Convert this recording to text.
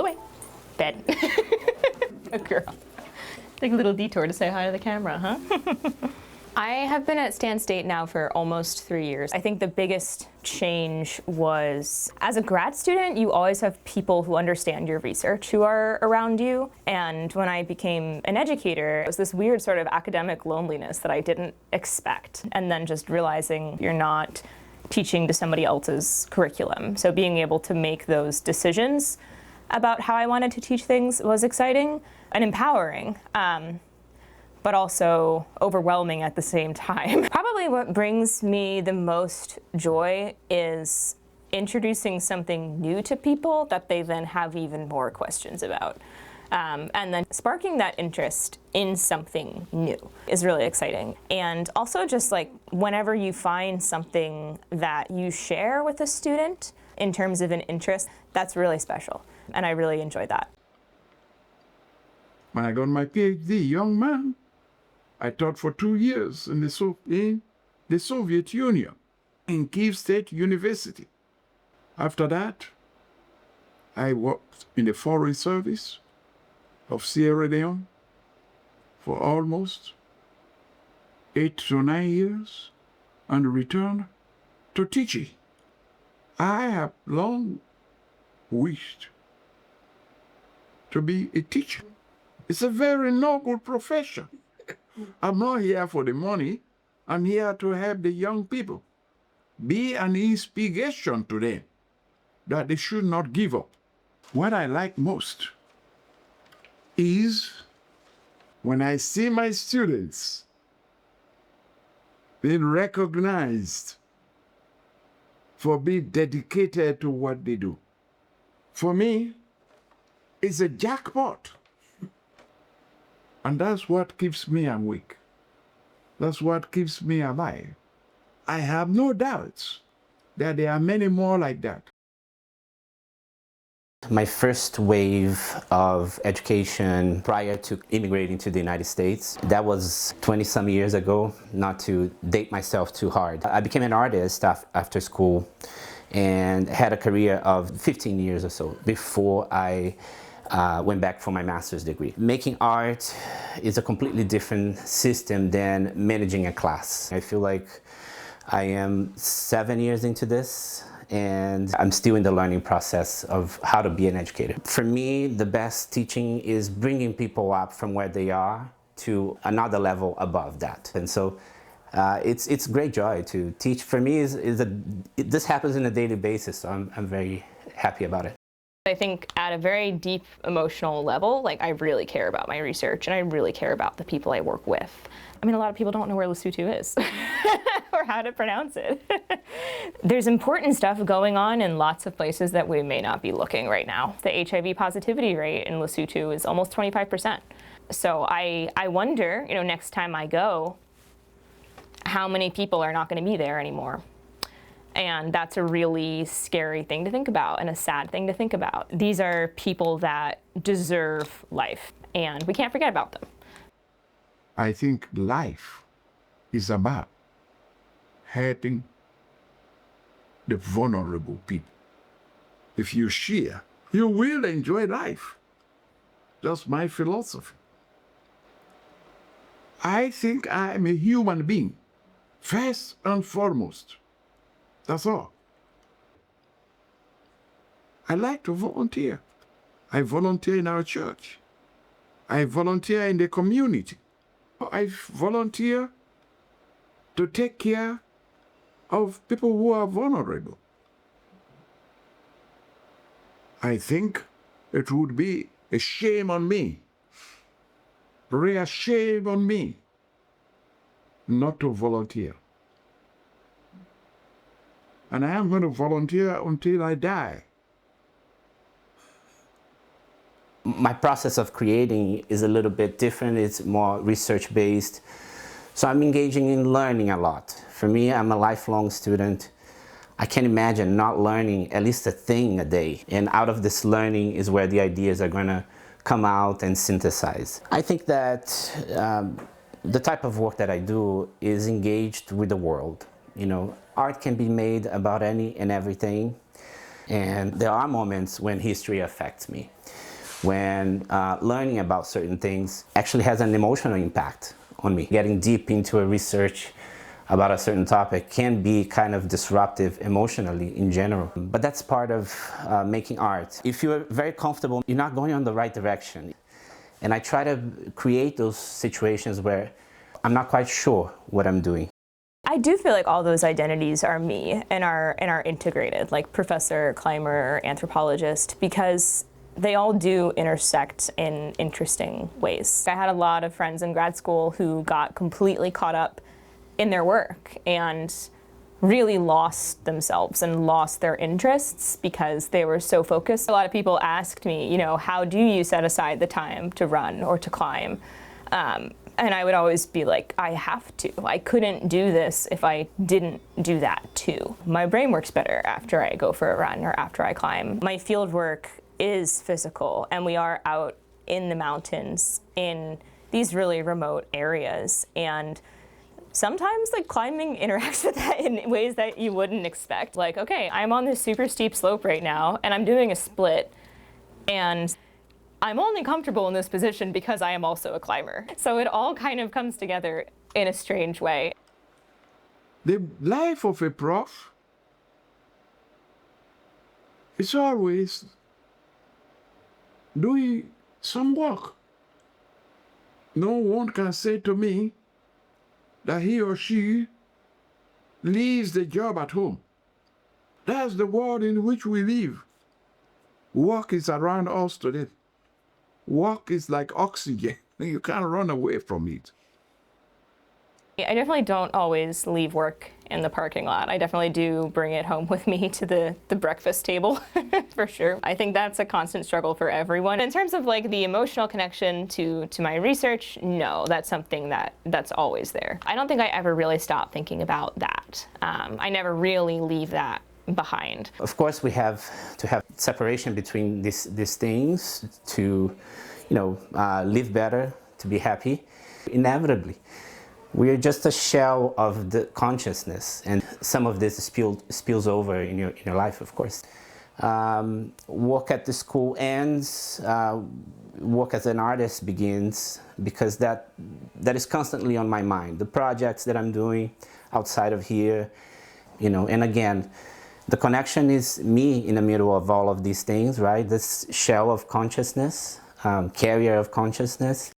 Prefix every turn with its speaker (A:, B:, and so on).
A: the way. Bed. A girl. Take a little detour to say hi to the camera, huh? I have been at Stan State now for almost 3 years. I think the biggest change was, as a grad student, you always have people who understand your research who are around you. And when I became an educator, it was this weird sort of academic loneliness that I didn't expect. And then just realizing you're not teaching to somebody else's curriculum. So being able to make those decisions about how I wanted to teach things was exciting and empowering. But also overwhelming at the same time. Probably what brings me the most joy is introducing something new to people that they then have even more questions about. And then sparking that interest in something new is really exciting. And also just like whenever you find something that you share with a student in terms of an interest, that's really special. And I really enjoy that.
B: When I got my PhD, young man, I taught for 2 years in the Soviet Union, in Kiev State University. After that, I worked in the Foreign Service of Sierra Leone for almost 8 to 9 years and returned to teaching. I have long wished to be a teacher. It's a very noble profession. I'm not here for the money. I'm here to help the young people. Be an inspiration to them that they should not give up. What I like most is when I see my students being recognized for being dedicated to what they do. For me, it's a jackpot. And that's what keeps me awake. That's what keeps me alive. I have no doubts that there are many more like that.
C: My first wave of education prior to immigrating to the United States, that was 20-some years ago, not to date myself too hard. I became an artist after school and had a career of 15 years or so before I went back for my master's degree. Making art is a completely different system than managing a class. I feel like I am 7 years into this and I'm still in the learning process of how to be an educator. For me, the best teaching is bringing people up from where they are to another level above that. And so it's great joy to teach. For me, this happens on a daily basis, so I'm very happy about it.
A: I think at a very deep emotional level, like I really care about my research and I really care about the people I work with. I mean, a lot of people don't know where Lesotho is or how to pronounce it. There's important stuff going on in lots of places that we may not be looking right now. The HIV positivity rate in Lesotho is almost 25%. So I wonder, next time I go, how many people are not going to be there anymore. And that's a really scary thing to think about and a sad thing to think about. These are people that deserve life, and we can't forget about them.
B: I think life is about helping the vulnerable people. If you share, you will enjoy life. That's my philosophy. I think I'm a human being, first and foremost. That's all. I like to volunteer. I volunteer in our church. I volunteer in the community. I volunteer to take care of people who are vulnerable. I think it would be a shame on me, real shame on me, not to volunteer. And I am going to volunteer until I die.
C: My process of creating is a little bit different. It's more research-based. So I'm engaging in learning a lot. For me, I'm a lifelong student. I can't imagine not learning at least a thing a day. And out of this learning is where the ideas are going to come out and synthesize. I think that the type of work that I do is engaged with the world. Art can be made about any and everything, and there are moments when history affects me. when learning about certain things actually has an emotional impact on me. Getting deep into a research about a certain topic can be kind of disruptive emotionally in general. But that's part of making art. If you're very comfortable, you're not going on the right direction. And I try to create those situations where I'm not quite sure what I'm doing.
A: I do feel like all those identities are me and are integrated, like professor, climber, anthropologist, because they all do intersect in interesting ways. I had a lot of friends in grad school who got completely caught up in their work and really lost themselves and lost their interests because they were so focused. A lot of people asked me, you know, how do you set aside the time to run or to climb? And I would always be like, I have to. I couldn't do this if I didn't do that too. My brain works better after I go for a run or after I climb. My field work is physical, and we are out in the mountains in these really remote areas. And sometimes like climbing interacts with that in ways that you wouldn't expect. Like, okay, I'm on this super steep slope right now and I'm doing a split, and I'm only comfortable in this position because I am also a climber. So it all kind of comes together in a strange way.
B: The life of a prof is always doing some work. No one can say to me that he or she leaves the job at home. That's the world in which we live. Work is around us today. Work is like oxygen. You can't run away from it.
A: I definitely don't always leave work in the parking lot. I definitely do bring it home with me to the breakfast table, for sure. I think that's a constant struggle for everyone. In terms of like the emotional connection to my research, no, that's something that's always there. I don't think I ever really stop thinking about that. I never really leave that behind.
C: Of course, we have to have separation between these things to, you know, live better, to be happy. Inevitably, we are just a shell of the consciousness, and some of this spills over in your life, of course. Work at the school ends, work as an artist begins, because that is constantly on my mind. The projects that I'm doing outside of here, you know, and again, the connection is me in the middle of all of these things, right? This shell of consciousness, carrier of consciousness.